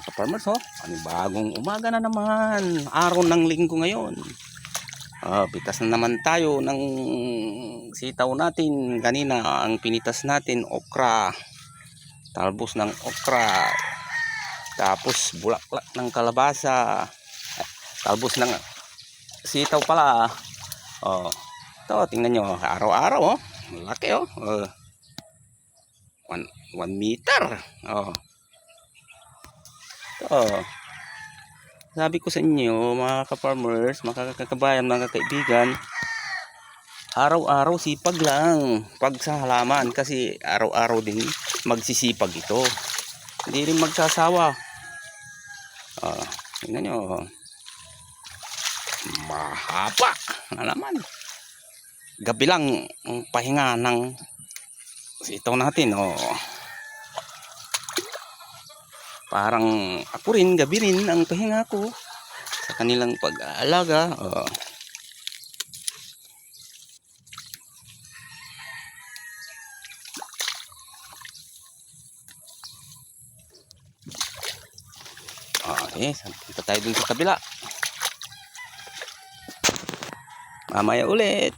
ka-farmers, panibagong umaga na naman, araw ng linggo ngayon. Pitas na naman tayo ng sitaw natin. Kanina ang pinitas natin okra, talbos ng okra, tapos bulaklak ng kalabasa, talbos ng sitaw pala. Ito, tingnan nyo, araw-araw, laki, 1 meter. Sabi ko sa inyo, mga ka-farmers, mga kakabayan, mga kaibigan, araw-araw sipag lang pag sa halaman, kasi araw-araw din magsisipag ito. Hindi rin magsasawa. Tingnan nyo, mahaba na naman. Gabi lang ang pahinga ng sitaw natin. Parang ako rin, gabi rin ang pahinga ko sa kanilang pag-aalaga. Okay, punta tayo dun sa kabila. Mamaya ulit.